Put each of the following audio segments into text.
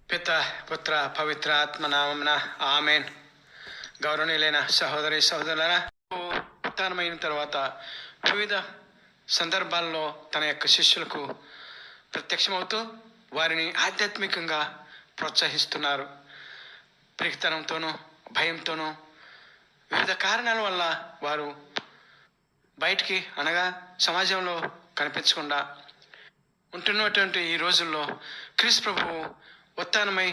పిత పుత్ర పవిత్ర ఆత్మ నామమున ఆమెన్. గౌరవనీయులైన సహోదరి సహోదరులారా, ఉత్థానమైన తర్వాత వివిధ సందర్భాల్లో తన యొక్క శిష్యులకు ప్రత్యక్షమవుతూ వారిని ఆధ్యాత్మికంగా ప్రోత్సహిస్తున్నారు. పిరికితనంతోనూ భయంతోనూ వివిధ కారణాల వల్ల వారు బయటికి అనగా సమాజంలో కనిపించకుండా ఉంటున్నటువంటి ఈ రోజుల్లో క్రీస్తు ప్రభువు ఉత్థానమై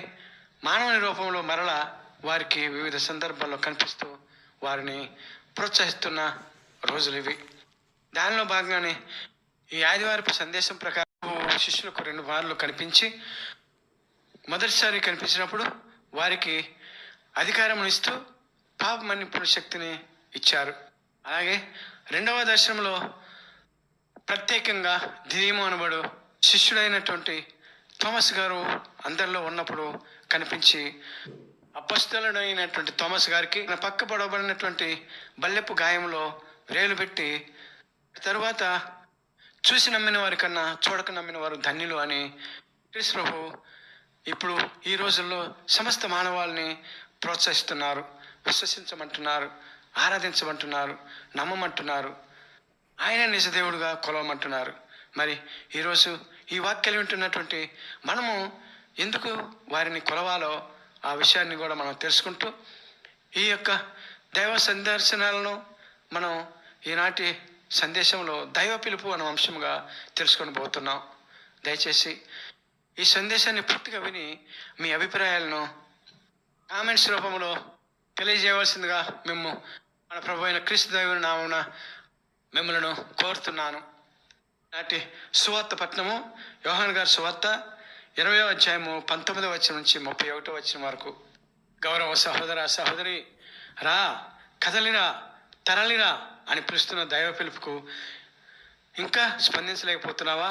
మానవుని రూపంలో మరలా వారికి వివిధ సందర్భాల్లో కనిపిస్తూ వారిని ప్రోత్సహిస్తున్న రోజులు ఇవి. దానిలో భాగంగానే ఈ ఆదివారపు సందేశం ప్రకారం శిష్యులకు 2 మార్లు కనిపించి మొదటిసారి కనిపించినప్పుడు వారికి అధికారం ఇస్తూ పాప మన్నింపుల శక్తిని ఇచ్చారు. అలాగే రెండవ దర్శనంలో ప్రత్యేకంగా దిదీము అనబడు శిష్యుడైనటువంటి థోమస్ గారు అందరిలో ఉన్నప్పుడు కనిపించి అపొస్తలుడైనటువంటి థోమస్ గారికి పక్క పడబడినటువంటి బల్లెపు గాయంలో వేలు పెట్టి తరువాత చూసి నమ్మిన వారి కన్నా చూడక నమ్మిన వారు ధన్యులు అని క్రీస్తు ప్రభు ఇప్పుడు ఈ రోజుల్లో సమస్త మానవాళిని ప్రోత్సహిస్తున్నారు, విశ్వసించమంటున్నారు, ఆరాధించమంటున్నారు, నమ్మమంటున్నారు, ఆయన నిజదేవుడుగా కొలవమంటున్నారు. మరి ఈరోజు ఈ వాక్యాలు వింటున్నటువంటి మనము ఎందుకు వారిని కొలవాలో ఆ విషయాన్ని కూడా మనం తెలుసుకుంటూ ఈ యొక్క దైవ సందర్శనాలను మనం ఈనాటి సందేశంలో దైవ పిలుపు అనే అంశంగా తెలుసుకొని పోతున్నాం. దయచేసి ఈ సందేశాన్ని పూర్తిగా విని మీ అభిప్రాయాలను కామెంట్స్ రూపంలో తెలియజేయవలసిందిగా మేము మన ప్రభు అయిన క్రీస్తు దేవుని నామమున మిమ్మల్ని కోరుతున్నాను. నాటి సువార్త పట్టణము యోహాను గారి సువార్త 20వ అధ్యాయము 19వ వచనం నుంచి 31వ వచనం వరకు. గౌరవ సహోదర సహోదరి, రా, కదలిరా, తరలిరా అని పిలుస్తున్న దైవ పిలుపుకు ఇంకా స్పందించలేకపోతున్నావా?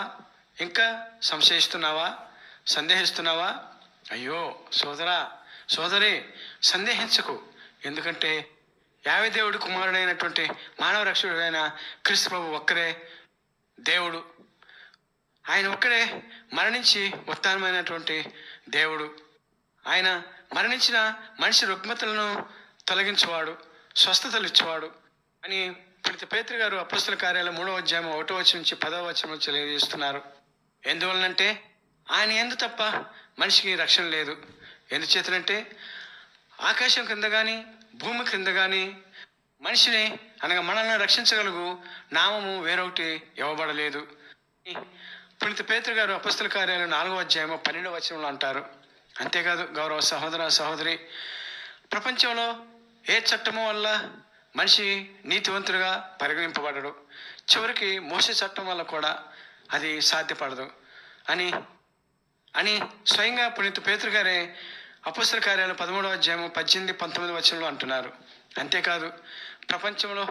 ఇంకా సంశయిస్తున్నావా? సందేహిస్తున్నావా? అయ్యో సోదరా సోదరి, సందేహించకు. ఎందుకంటే యావే దేవుడి కుమారుడైనటువంటి మానవ రక్షకుడైన క్రీస్తు ప్రభు ఒక్కరే దేవుడు. ఆయన ఒక్కడే మరణించి ఉత్థానమైనటువంటి దేవుడు. ఆయన మరణించిన మనిషి రుగ్మతలను తొలగించేవాడు, స్వస్థతలు ఇచ్చేవాడు అని పునీత పేతురు గారు అపొస్తలుల కార్యాలు 3వ అధ్యాయం 1వ వచనం నుంచి 10వ వచనం తెలియజేస్తున్నారు. ఎందువలనంటే ఆయన యందు తప్ప మనిషికి రక్షణ లేదు. ఎందుచేతనంటే ఆకాశం కింద కానీ భూమి క్రింద కానీ మనిషిని అనగా మనల్ని రక్షించగలుగు నామము వేరొకటి ఇవ్వబడలేదు. పునీత పేతురు గారు అపొస్తలుల కార్యాలు 4వ అధ్యాయం 12వ వచనంలో అంటారు. అంతేకాదు గౌరవ సహోదర సహోదరి, ప్రపంచంలో ఏ చట్టము వల్ల మనిషి నీతివంతుడిగా పరిగణింపబడడు. చివరికి మోసే చట్టం వల్ల కూడా అది సాధ్యపడదు అని అని స్వయంగా పునీత పేతురు గారే అపొస్తలుల కార్యాలు 13వ అధ్యాయం 18, 19 వచనంలో అంటున్నారు. అంతేకాదు ప్రపంచంలో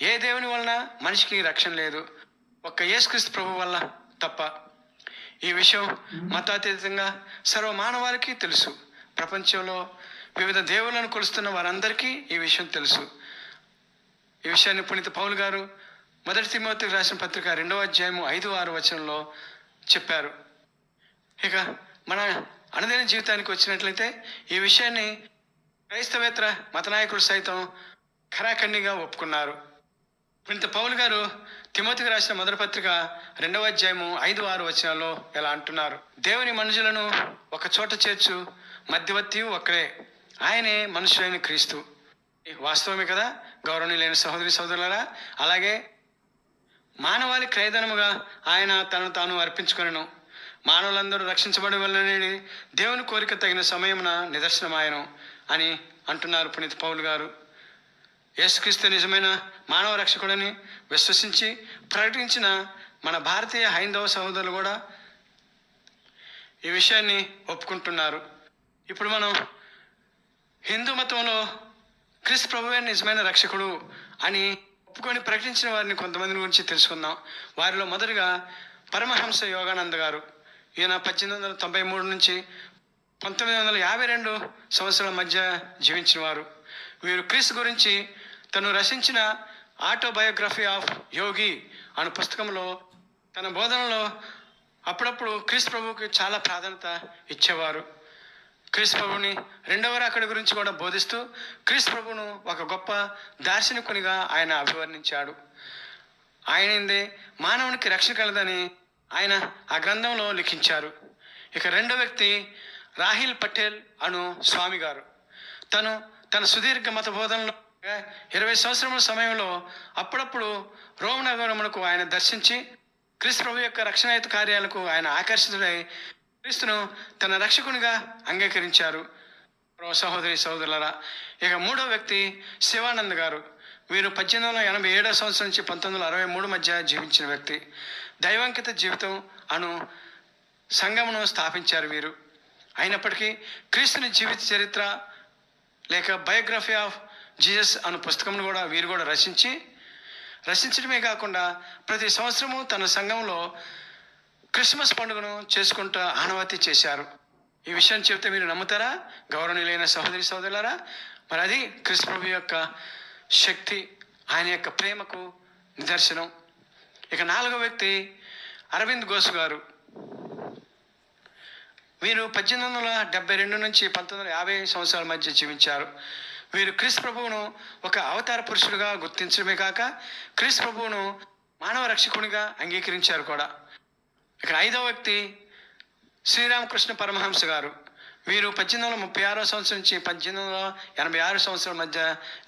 ఏ దేవుని వలన మనిషికి రక్షణ లేదు, ఒక్క యేసుక్రీస్తు ప్రభు వల్ల తప్ప. ఈ విషయం మతాతీతంగా సర్వ మానవాళికి తెలుసు. ప్రపంచంలో వివిధ దేవులను కొలుస్తున్న వారందరికీ ఈ విషయం తెలుసు. ఈ విషయాన్ని పునీత పౌలు గారు 1 తిమోతికి రాసిన పత్రిక 2వ అధ్యాయం 5, 6 వచనంలో చెప్పారు. ఇక మన అనుదిన జీవితానికి వచ్చినట్లయితే ఈ విషయాన్ని క్రైస్తవేతర మత నాయకులు సైతం ఖరాఖండిగా ఒప్పుకున్నారు. పునీత పౌలు గారు తిమోతికి రాసిన 1వ పత్రిక 2వ అధ్యాయము 5, 6 వచనాల్లో ఇలా అంటున్నారు. దేవుని మనుషులను ఒక చోట చేర్చు మధ్యవర్తి ఒక్కడే, ఆయనే మనుషులైన క్రీస్తు. వాస్తవమే కదా గౌరవనీయులైన సహోదరి సహోదరులారా. అలాగే మానవాళి క్రయధనముగా ఆయన తను తాను అర్పించుకొనెను. మానవులందరూ రక్షించబడి వలనని దేవుని కోరిక తగిన సమయమున నిదర్శనమాయను అని అంటున్నారు పునీత పౌలు గారు. యేసుక్రీస్తు నిజమైన మానవ రక్షకుడని విశ్వసించి ప్రకటించిన మన భారతీయ హైందవ సహోదరులు కూడా ఈ విషయాన్ని ఒప్పుకుంటున్నారు. ఇప్పుడు మనం హిందూ మతంలో క్రీస్తు ప్రభువే నిజమైన రక్షకుడు అని ఒప్పుకొని ప్రకటించిన వారిని కొంతమంది గురించి తెలుసుకుందాం. వారిలో మొదటిగా పరమహంస యోగానంద గారు. ఈయన 1893 నుంచి 1952 సంవత్సరాల మధ్య జీవించిన వారు. వీరు క్రీస్తు గురించి తను రచించిన ఆటోబయోగ్రఫీ ఆఫ్ యోగి అనే పుస్తకంలో తన బోధనలో అప్పుడప్పుడు క్రీస్తు ప్రభువుకి చాలా ప్రాధాన్యత ఇచ్చేవారు. క్రీస్తు ప్రభుని రెండవ రాకడ గురించి కూడా బోధిస్తూ క్రీస్తు ప్రభును ఒక గొప్ప దార్శనికునిగా ఆయన అభివర్ణించాడు. ఆయనందే మానవునికి రక్షణ కలదని ఆయన ఆ గ్రంథంలో లిఖించారు. ఇక రెండో వ్యక్తి రాహిల్ పటేల్ అను స్వామి గారు. తన సుదీర్ఘ మత బోధనలో 20 సంవత్సరముల సమయంలో అప్పుడప్పుడు రోమ్ నగరమునకు ఆయన దర్శించి క్రీస్తు ప్రభు యొక్క రక్షణాయుత కార్యాలకు ఆయన ఆకర్షితుడై క్రీస్తును తన రక్షకునిగా అంగీకరించారు. సహోదరి సహోదరులారా, ఇక మూడో వ్యక్తి శివానంద్ గారు. వీరు 1887 సంవత్సరం నుంచి 1963 మధ్య జీవించిన వ్యక్తి. దైవాంకిత జీవితం అను సంఘమును స్థాపించారు వీరు. అయినప్పటికీ క్రీస్తుని జీవిత చరిత్ర లేక బయోగ్రఫీ ఆఫ్ జీసస్ అను పుస్తకమును కూడా వీరు కూడా రచించడమే కాకుండా ప్రతి సంవత్సరము తన సంఘంలో క్రిస్మస్ పండుగను చేసుకుంటూ ఆనవాయితీ చేశారు. ఈ విషయం చెప్తే మీరు నమ్ముతారా గౌరవనీయులైన సహోదరి సహోదరులారా? మరి అది క్రీస్తు ప్రభు యొక్క శక్తి, ఆయన యొక్క ప్రేమకు నిదర్శనం. ఇక నాలుగో వ్యక్తి అరవింద్ ఘోష్ గారు. వీరు 1872 నుంచి 1950 సంవత్సరాల మధ్య జీవించారు. వీరు క్రీస్తు ప్రభువును ఒక అవతార పురుషుడిగా గుర్తించడమే కాక క్రీస్తు ప్రభువును మానవ రక్షకునిగా అంగీకరించారు కూడా. ఇక ఐదవ వ్యక్తి శ్రీరామకృష్ణ పరమహంస గారు. వీరు 1836 సంవత్సరం నుంచి 1886 సంవత్సరాల మధ్య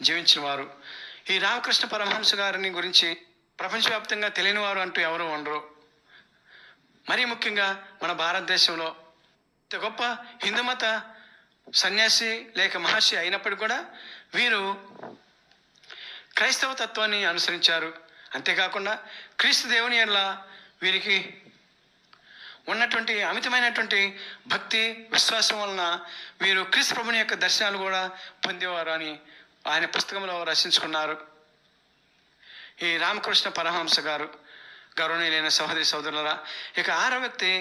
జీవించిన వారు. ఈ రామకృష్ణ పరమహంస గారిని గురించి ప్రపంచవ్యాప్తంగా తెలియని వారు అంటూ ఎవరు ఉండరు. మరీ ముఖ్యంగా మన భారతదేశంలో ఇంత గొప్ప హిందూ మత సన్యాసి లేక మహర్షి అయినప్పటికీ కూడా వీరు క్రైస్తవ తత్వాన్ని అనుసరించారు. అంతేకాకుండా క్రీస్తు దేవుని యెడల వీరికి ఉన్నటువంటి అమితమైనటువంటి భక్తి విశ్వాసం వలన వీరు క్రీస్తు ప్రభుని యొక్క దర్శనాలు కూడా పొందేవారు అని ఆయన పుస్తకంలో రచించుకున్నారు. ఈ రామకృష్ణ పరమహంస గారు. గౌరవనీయులైన సహోదరి సహోదరులారా, ఇక ఆరో వ్యక్తి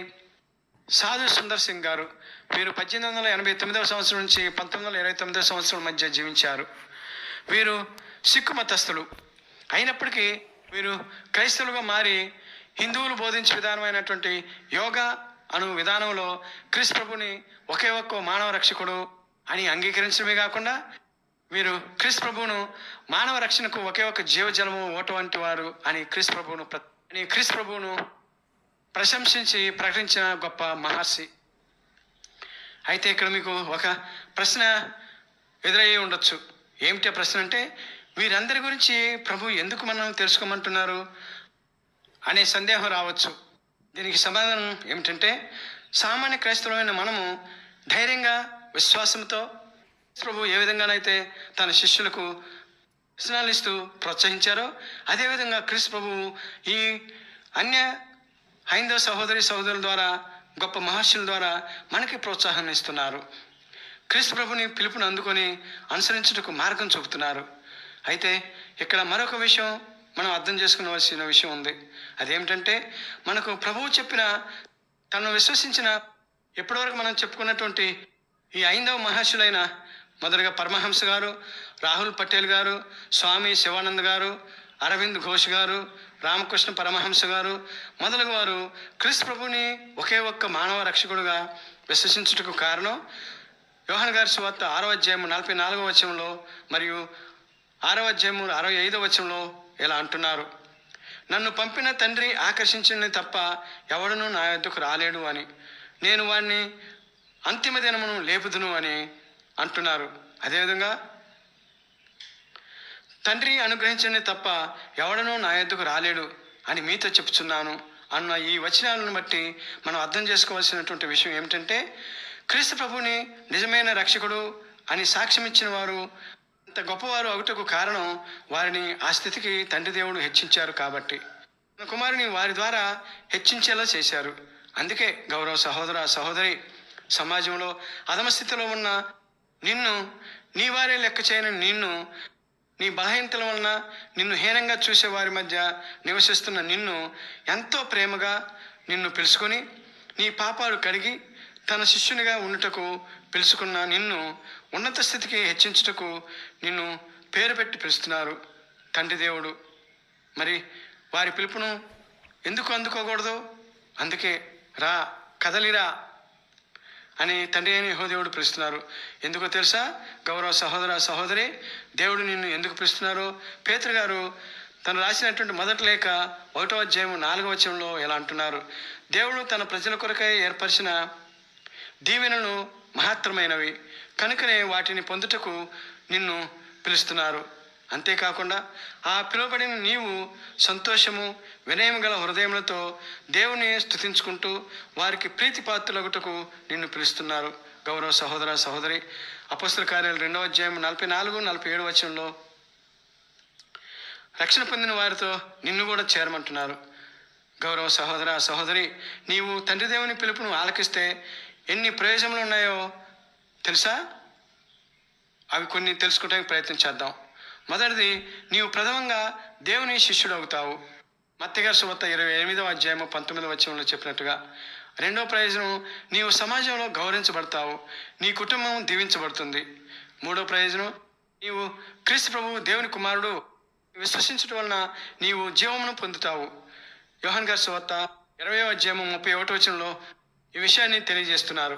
సాధు సుందర్ సింగ్ గారు. వీరు 1889 సంవత్సరం నుంచి 1929 సంవత్సరం మధ్య జీవించారు. వీరు సిక్కు మతస్థులు అయినప్పటికీ వీరు క్రైస్తవులుగా మారి హిందువులు బోధించే విధానమైనటువంటి యోగా అను విధానంలో క్రీస్తు ప్రభుని ఒకే ఒక్క మానవ రక్షకుడు అని అంగీకరించడమే కాకుండా వీరు క్రీస్తు ప్రభువును మానవ రక్షణకు ఒకే ఒక జీవజలము ఓట వంటి వారు అని క్రీస్తు ప్రభువును ప్రశంసించి ప్రకటించిన గొప్ప మహర్షి. అయితే ఇక్కడ మీకు ఒక ప్రశ్న ఎదురయ్యి ఉండొచ్చు. ఏమిటి ప్రశ్న అంటే, వీరందరి గురించి ప్రభు ఎందుకు మనం తెలుసుకోమంటున్నారు అనే సందేహం రావచ్చు. దీనికి సమాధానం ఏమిటంటే, సామాన్య క్రైస్తవులైన మనము ధైర్యంగా విశ్వాసంతో ప్రభు ఏ విధంగానైతే తన శిష్యులకు దర్శనాలు ఇస్తూ ప్రోత్సహించారో అదేవిధంగా క్రీస్తు ప్రభు ఈ అన్య హైందవ సహోదరుల ద్వారా గొప్ప మహర్షుల ద్వారా మనకి ప్రోత్సాహాన్ని ఇస్తున్నారు. క్రీస్తు ప్రభుని పిలుపుని అందుకొని అనుసరించుటకు మార్గం చూపుతున్నారు. అయితే ఇక్కడ మరొక విషయం మనం అర్థం చేసుకోవాల్సిన విషయం ఉంది. అదేమిటంటే, మనకు ప్రభువు చెప్పిన తను విశ్వసించిన ఎప్పటివరకు మనం చెప్పుకున్నటువంటి ఈ ఐదవ మహర్షులైన మొదటగా పరమహంస గారు, రాహుల్ పటేల్ గారు, స్వామి శివానంద్ గారు, అరవింద్ ఘోష్ గారు, రామకృష్ణ పరమహంస గారు మొదలగు వారు క్రీస్తు ప్రభుని ఒకే ఒక్క మానవ రక్షకుడుగా విశ్వసించుటకు కారణం యోహాను గారి సువార్త 6వ అధ్యాయం 44వ వచనంలో మరియు 6వ అధ్యాయం 65వ వచనంలో ఇలా అంటున్నారు, నన్ను పంపిన తండ్రి ఆకర్షించిన తప్ప ఎవడునూ నా యొద్దకు రాలేడు అని, నేను వాడిని అంతిమ దినమును లేపుదును అని అంటున్నారు. అదేవిధంగా తండ్రి అనుగ్రహించని తప్ప ఎవడనూ నా యొద్దకు రాలేడు అని మీతో చెప్తున్నాను అన్న ఈ వచనాలను బట్టి మనం అర్థం చేసుకోవాల్సినటువంటి విషయం ఏమిటంటే, క్రీస్తు ప్రభుని నిజమైన రక్షకుడు అని సాక్ష్యం ఇచ్చిన వారు అంత గొప్పవారు అవుటకు కారణం వారిని ఆ స్థితికి తండ్రి దేవుడు హెచ్చించారు కాబట్టి, తన కుమారుని వారి ద్వారా హెచ్చించేలా చేశారు. అందుకే గౌరవ సహోదరి సమాజంలో అధమస్థితిలో ఉన్న నిన్ను, నీ వారే లెక్క చేయని నిన్ను, నీ బలహీనతల వలన నిన్ను హీనంగా చూసే వారి మధ్య నివసిస్తున్న నిన్ను ఎంతో ప్రేమగా నిన్ను పిలుచుకొని నీ పాపాలు కడిగి తన శిష్యునిగా ఉండుటకు పిలుచుకున్న నిన్ను ఉన్నత స్థితికి హెచ్చించుటకు నిన్ను పేరు పెట్టి పిలుస్తున్నారు తండ్రి దేవుడు. మరి వారి పిలుపును ఎందుకు అందుకోకూడదు? అందుకే రా, కదలిరా అని తండ్రి అయిన యెహోవా దేవుడు పిలుస్తున్నారు. ఎందుకో తెలుసా? గౌరవ సహోదర సహోదరి, దేవుడు నిన్ను ఎందుకు పిలుస్తున్నారు? పేతురు గారు తను రాసినటువంటి మొదటి లేఖ 1వ అధ్యాయం 4వ వచనంలో ఎలా అంటున్నారు? దేవుడు తన ప్రజల కొరకై ఏర్పరిచిన దీవెనలు మహత్తరమైనవి, కనుకనే వాటిని పొందుటకు నిన్ను పిలుస్తున్నారు. అంతేకాకుండా ఆ పిలువబడిన నీవు సంతోషము వినయం గల హృదయములతో దేవుని స్తుతించుకుంటూ వారికి ప్రీతిపాత్రులగుటకు నిన్ను పిలుస్తున్నారు. గౌరవ సహోదర సహోదరి, అపొస్తలుల కార్యాలు 2వ అధ్యాయం 44, 47 వచనంలో రక్షణ పొందిన వారితో నిన్ను కూడా చేరమంటున్నారు. గౌరవ సహోదర సహోదరి, నీవు తండ్రి దేవుని పిలుపును ఆలకిస్తే ఎన్ని ప్రయోజనాలు ఉన్నాయో తెలుసా? అవి కొన్ని తెలుసుకోవడానికి ప్రయత్నం చేద్దాం. మొదటిది, నీవు ప్రథమంగా దేవుని శిష్యుడు అవుతావు. మత్తయి గారి సువార్త 28వ అధ్యాయం 19వ వచనంలో చెప్పినట్టుగా. రెండో ప్రయోజనం, నీవు సమాజంలో గౌరవించబడతావు, నీ కుటుంబం దీవించబడుతుంది. మూడో ప్రయోజనం, నీవు క్రీస్తు ప్రభువు దేవుని కుమారుడు విశ్వసించడం వలన నీవు జీవమును పొందుతావు. యోహాను గారి సువార్త 20వ అధ్యాయం 31వ వచనంలో ఈ విషయాన్ని తెలియజేస్తున్నారు.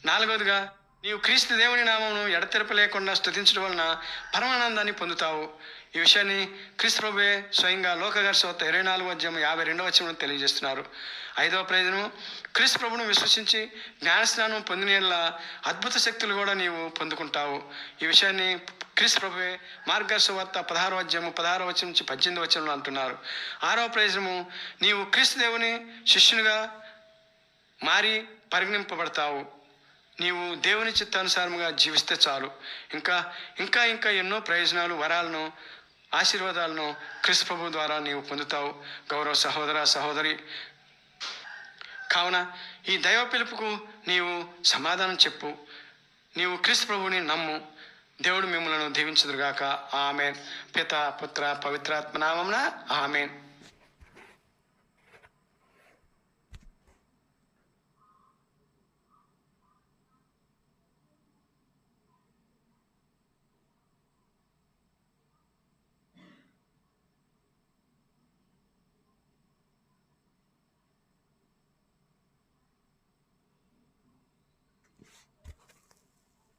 నాలుగవదిగా, నీవు క్రీస్తు దేవుని నామమును ఎడతెరప లేకుండా స్తుతించడం వలన పరమానందాన్ని పొందుతావు. ఈ విషయాన్ని క్రీస్తు ప్రభువే స్వయంగా లూకా గారి సువార్త 24వ అధ్యాయం 52వ వచనంలో తెలియజేస్తున్నారు. ఐదవ ప్రయోజనం, క్రీస్తు ప్రభువును విశ్వసించి జ్ఞానస్నానం పొందిన అద్భుత శక్తులు కూడా నీవు పొందుకుంటావు. ఈ విషయాన్ని క్రీస్తు ప్రభువే మార్కు గారి సువార్త 16వ అధ్యాయం 16వ వచనం నుంచి 18వ వచనంలో అంటున్నారు. ఆరవ ప్రయోజనము, నీవు క్రీస్తు దేవుని శిష్యునిగా మారి పరిగణింపబడతావు. నీవు దేవుని చిత్తానుసారముగా జీవిస్తే చాలు. ఇంకా ఇంకా ఇంకా ఎన్నో ప్రయోజనాలు, వరాలను, ఆశీర్వాదాలను క్రీస్తు ప్రభువు ద్వారా నీవు పొందుతావు. గౌరవ సహోదర సహోదరి, కావున ఈ దైవ పిలుపుకు నీవు సమాధానం చెప్పు. నీవు క్రీస్తు ప్రభువుని నమ్ము. దేవుడు మిమ్మలను దీవించుదురుగాక. ఆమేన్. పిత పుత్ర పవిత్రాత్మ నామమున ఆమేన్.